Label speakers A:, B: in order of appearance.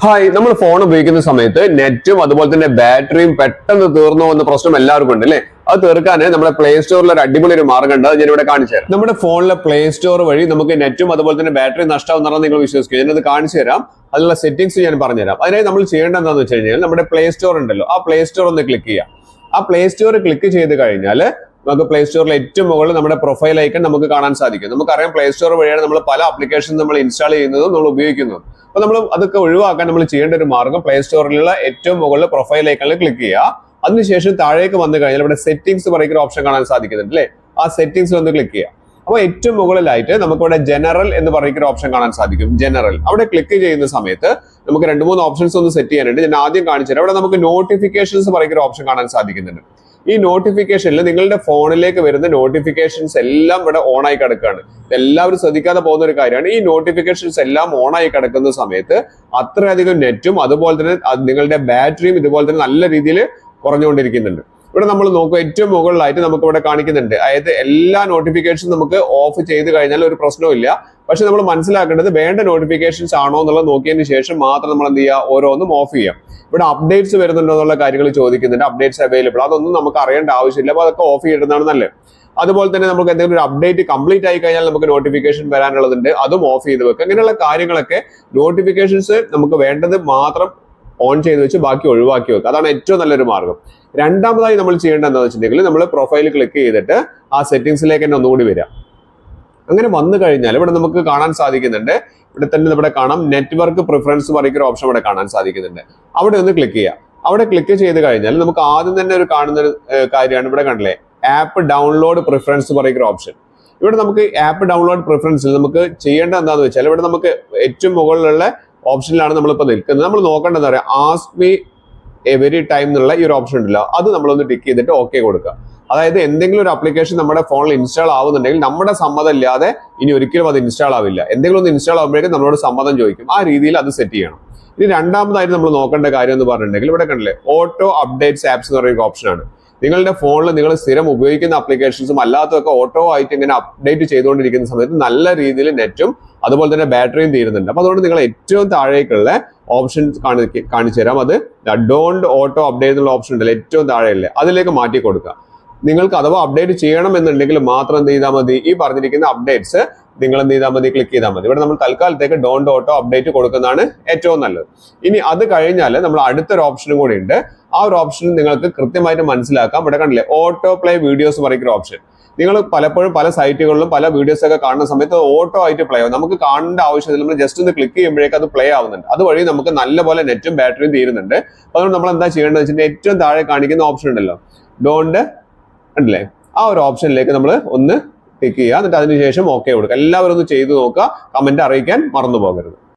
A: Hi, നമ്മൾ phone ഉപയോഗിക്കുന്ന സമയത്ത് നെറ്റും അതുപോലെ തന്നെ ബാറ്ററിയും പെട്ടെന്ന് തീർന്നു എന്ന പ്രശ്നം എല്ലാവർക്കും ഉണ്ട് അല്ലേ? അത് തീർക്കാൻ നമ്മുടെ പ്ലേ സ്റ്റോറിൽ ഒരു അടിപൊളി ഒരു മാർഗ്ഗം ഉണ്ട്. അത് ഞാനിവിടെ കാണിച്ചു തരാം. നമ്മുടെ ഫോണിലെ പ്ലേ സ്റ്റോർ വഴി നമുക്ക് നെറ്റും അതുപോലെ തന്നെ ബാറ്ററി നഷ്ടമാവുന്ന നിങ്ങൾ വിശ്വസിക്കും. ഞാനത് കാണിച്ചു തരാം. അതിനുള്ള സെറ്റിംഗ്സ് ഞാൻ പറഞ്ഞുതരാം. അതിനായി നമ്മൾ ചെയ്യേണ്ടത് എന്താണെന്ന് വെച്ച് കഴിഞ്ഞാൽ നമ്മുടെ പ്ലേ സ്റ്റോർ ഉണ്ടല്ലോ, ആ പ്ലേ സ്റ്റോർ ഒന്ന് ക്ലിക്ക് ചെയ്യാം. ആ പ്ലേ സ്റ്റോർ ക്ലിക്ക് ചെയ്ത് കഴിഞ്ഞാൽ നമുക്ക് പ്ലേ സ്റ്റോറിൽ ഏറ്റവും മുകളിൽ നമ്മുടെ പ്രൊഫൈൽ ഐക്കൺ നമുക്ക് കാണാൻ സാധിക്കും. നമുക്കറിയാം പ്ലേ സ്റ്റോർ വഴിയാണ് നമ്മൾ പല ആപ്ലിക്കേഷൻ നമ്മൾ ഇൻസ്റ്റാൾ ചെയ്യുന്നതും നമ്മൾ ഉപയോഗിക്കുന്നതും. അപ്പൊ നമ്മൾ അതൊക്കെ ഒഴിവാക്കാൻ നമ്മൾ ചെയ്യേണ്ട ഒരു മാർഗ്ഗം പ്ലേ സ്റ്റോറിലുള്ള ഏറ്റവും മുകളിൽ പ്രൊഫൈൽ ഐക്കണിൽ ക്ലിക്ക് ചെയ്യുക. അതിനുശേഷം താഴേക്ക് വന്നു കഴിഞ്ഞാൽ ഇവിടെ സെറ്റിംഗ്സ് പറയുന്ന ഓപ്ഷൻ കാണാൻ സാധിക്കുന്നുണ്ട് അല്ലേ? ആ സെറ്റിംഗ്സ് ഒന്ന് ക്ലിക്ക് ചെയ്യുക. അപ്പൊ ഏറ്റവും മുകളിലായിട്ട് നമുക്കിവിടെ ജനറൽ എന്ന് പറയുന്ന ഓപ്ഷൻ കാണാൻ സാധിക്കും. ജനറൽ അവിടെ ക്ലിക്ക് ചെയ്യുന്ന സമയത്ത് നമുക്ക് 2-3 ഓപ്ഷൻസ് ഒന്ന് സെറ്റ് ചെയ്യാനുണ്ട്. ഞാൻ ആദ്യം കാണിച്ചു തരാം. അവിടെ നമുക്ക് നോട്ടിഫിക്കേഷൻസ് പറയുന്ന ഓപ്ഷൻ കാണാൻ സാധിക്കുന്നുണ്ട്. ഈ നോട്ടിഫിക്കേഷനിൽ നിങ്ങളുടെ ഫോണിലേക്ക് വരുന്ന നോട്ടിഫിക്കേഷൻസ് എല്ലാം ഇവിടെ ഓൺ ആയി കിടക്കുകയാണ്. എല്ലാവരും ശ്രദ്ധിക്കാതെ പോകുന്ന ഒരു കാര്യമാണ്. ഈ നോട്ടിഫിക്കേഷൻസ് എല്ലാം ഓൺ ആയി കിടക്കുന്ന സമയത്ത് അത്രയധികം നെറ്റും അതുപോലെ തന്നെ നിങ്ങളുടെ ബാറ്ററിയും ഇതുപോലെ തന്നെ നല്ല രീതിയിൽ കുറഞ്ഞുകൊണ്ടിരിക്കുന്നുണ്ട്. ഇവിടെ നമ്മൾ നോക്കുക, ഏറ്റവും മുകളിലായിട്ട് നമുക്ക് ഇവിടെ കാണിക്കുന്നുണ്ട്. അതായത് എല്ലാ നോട്ടിഫിക്കേഷനും നമുക്ക് ഓഫ് ചെയ്ത് കഴിഞ്ഞാൽ ഒരു പ്രശ്നവും ഇല്ല. പക്ഷെ നമ്മൾ മനസ്സിലാക്കേണ്ടത് വേണ്ട നോട്ടിഫിക്കേഷൻസ് ആണോ എന്നുള്ളത് നോക്കിയതിന് ശേഷം മാത്രം നമ്മൾ എന്ത് ചെയ്യുക, ഓരോന്നും ഓഫ് ചെയ്യാം. ഇവിടെ അപ്ഡേറ്റ്സ് വരുന്നുണ്ടോ എന്നുള്ള കാര്യങ്ങൾ ചോദിക്കുന്നുണ്ട്. അപ്ഡേറ്റ്സ് അവൈലബിൾ, അതൊന്നും നമുക്ക് അറിയേണ്ട ആവശ്യമില്ല. അപ്പൊ അതൊക്കെ ഓഫ് ചെയ്യുന്നതാണ് നല്ലത്. അതുപോലെ തന്നെ നമുക്ക് എന്തെങ്കിലും ഒരു അപ്ഡേറ്റ് കംപ്ലീറ്റ് ആയി കഴിഞ്ഞാൽ നമുക്ക് നോട്ടിഫിക്കേഷൻ വരാനുള്ളതുണ്ട്, അതും ഓഫ് ചെയ്ത് വെക്കുക. അങ്ങനെയുള്ള കാര്യങ്ങളൊക്കെ നോട്ടിഫിക്കേഷൻസ് നമുക്ക് വേണ്ടത് മാത്രം ഓൺ ചെയ്ത് വെച്ച് ബാക്കി ഒഴിവാക്കി വെക്കുക. അതാണ് ഏറ്റവും നല്ലൊരു മാർഗ്ഗം. രണ്ടാമതായി നമ്മൾ ചെയ്യേണ്ടത് എന്താണെന്ന് വെച്ചിട്ടുണ്ടെങ്കിൽ നമ്മൾ പ്രൊഫൈൽ ക്ലിക്ക് ചെയ്തിട്ട് ആ സെറ്റിംഗ്സിലേക്ക് തന്നെ ഒന്നുകൂടി വരാം. അങ്ങനെ വന്നു കഴിഞ്ഞാൽ ഇവിടെ നമുക്ക് കാണാൻ സാധിക്കുന്നുണ്ട്. ഇവിടെ തന്നെ ഇവിടെ കാണാം നെറ്റ്വർക്ക് പ്രിഫറൻസ് പറയുന്ന ഓപ്ഷൻ ഇവിടെ കാണാൻ സാധിക്കുന്നുണ്ട്. അവിടെ ഒന്ന് ക്ലിക്ക് ചെയ്യാം. അവിടെ ക്ലിക്ക് ചെയ്ത് കഴിഞ്ഞാൽ നമുക്ക് ആദ്യം തന്നെ ഒരു കാണുന്ന ഒരു കാര്യമാണ് ഇവിടെ കണ്ടില്ലേ, ആപ്പ് ഡൗൺലോഡ് പ്രിഫറൻസ് പറയുന്ന ഓപ്ഷൻ. ഇവിടെ നമുക്ക് ആപ്പ് ഡൗൺലോഡ് പ്രിഫറൻസിൽ നമുക്ക് ചെയ്യേണ്ടത് എന്താണെന്ന് വെച്ചാൽ ഇവിടെ നമുക്ക് ഏറ്റവും മുകളിലുള്ള ഓപ്ഷനിലാണ് നമ്മളിപ്പോൾ നിൽക്കുന്നത്. നമ്മൾ നോക്കേണ്ടത് എന്താ പറയുക, ആസ്ക് മീ എവരി ടൈം എന്നുള്ള ഈ ഒരു ഓപ്ഷൻ ഉണ്ടല്ലോ, അത് നമ്മളൊന്ന് ടിക്ക് ചെയ്തിട്ട് ഓക്കെ കൊടുക്കുക. അതായത് എന്തെങ്കിലും ഒരു ആപ്ലിക്കേഷൻ നമ്മുടെ ഫോണിൽ ഇൻസ്റ്റാൾ ആവുന്നുണ്ടെങ്കിൽ നമ്മുടെ സമ്മതം ഇല്ലാതെ ഇനി ഒരിക്കലും അത് ഇൻസ്റ്റാൾ ആവില്ല. എന്തെങ്കിലും ഒന്ന് ഇൻസ്റ്റാൾ ആകുമ്പോഴേക്കും നമ്മളോട് സമ്മതം ചോദിക്കും. ആ രീതിയിൽ അത് സെറ്റ് ചെയ്യണം. ഇനി രണ്ടാമതായിട്ട് നമ്മൾ നോക്കേണ്ട കാര്യം എന്ന് പറഞ്ഞിട്ടുണ്ടെങ്കിൽ ഇവിടെ കണ്ടില്ലേ, ഓട്ടോ അപ്ഡേറ്റ്സ് ആപ്സ് എന്ന് പറയുന്ന ഓപ്ഷനാണ്. നിങ്ങളുടെ ഫോണിൽ നിങ്ങൾ സ്ഥിരം ഉപയോഗിക്കുന്ന ആപ്ലിക്കേഷൻസും അല്ലാത്തതൊക്കെ ഓട്ടോ ആയിട്ട് ഇങ്ങനെ അപ്ഡേറ്റ് ചെയ്തുകൊണ്ടിരിക്കുന്ന സമയത്ത് നല്ല രീതിയിൽ നെറ്റും അതുപോലെ തന്നെ ബാറ്ററിയും തീരുന്നുണ്ട്. അപ്പൊ അതുകൊണ്ട് നിങ്ങൾ ഏറ്റവും താഴേക്കുള്ള ഓപ്ഷൻ കാണിച്ചു തരാം. അത് ഡോണ്ട് ഓട്ടോ അപ്ഡേറ്റ് എന്നുള്ള ഓപ്ഷൻ ഉണ്ടല്ലോ, ഏറ്റവും താഴെയല്ലേ, അതിലേക്ക് മാറ്റി കൊടുക്കുക. നിങ്ങൾക്ക് അഥവാ അപ്ഡേറ്റ് ചെയ്യണം എന്നുണ്ടെങ്കിൽ മാത്രം എന്ത് ചെയ്താൽ മതി, ഈ പറഞ്ഞിരിക്കുന്ന അപ്ഡേറ്റ്സ് നിങ്ങൾ എന്ത് ചെയ്താൽ മതി, ക്ലിക്ക് ചെയ്താൽ മതി. ഇവിടെ നമ്മൾ തൽക്കാലത്തേക്ക് ഡോണ്ട് ഓട്ടോ അപ്ഡേറ്റ് കൊടുക്കുന്നതാണ് ഏറ്റവും നല്ലത്. ഇനി അത് കഴിഞ്ഞാൽ നമ്മൾ അടുത്തൊരു ഓപ്ഷനും കൂടി ഉണ്ട്. ആ ഒരു ഓപ്ഷൻ നിങ്ങൾക്ക് കൃത്യമായിട്ട് മനസ്സിലാക്കാം. ഇവിടെ കണ്ടില്ലേ, ഓട്ടോ പ്ലേ വീഡിയോസ് പറയുന്ന ഓപ്ഷൻ. നിങ്ങൾ പലപ്പോഴും പല സൈറ്റുകളിലും പല വീഡിയോസ് ഒക്കെ കാണുന്ന സമയത്ത് ഓട്ടോ ആയിട്ട് പ്ലേ ആവും. നമുക്ക് കാണേണ്ട ആവശ്യമില്ല, നമ്മൾ ജസ്റ്റ് ഒന്ന് ക്ലിക്ക് ചെയ്യുമ്പോഴേക്കും അത് പ്ലേ ആവുന്നുണ്ട്. അതുവഴി നമുക്ക് നല്ലപോലെ നെറ്റും ബാറ്ററിയും തീരുന്നുണ്ട്. അതുകൊണ്ട് നമ്മൾ എന്താ ചെയ്യേണ്ടത് വെച്ചിട്ടുണ്ടെങ്കിൽ ഏറ്റവും താഴെ കാണിക്കുന്ന ഓപ്ഷൻ ഉണ്ടല്ലോ, ഡോണ്ട് ഉണ്ടല്ലേ, ആ ഒരു ഓപ്ഷനിലേക്ക് നമ്മൾ ഒന്ന് ക്ലിക്ക് ചെയ്യുക. എന്നിട്ട് അതിനുശേഷം ഓക്കെ കൊടുക്കുക. എല്ലാവരും ഒന്ന് ചെയ്തു നോക്കുക. കമന്റ് അറിയിക്കാൻ മറന്നു പോകരുത്.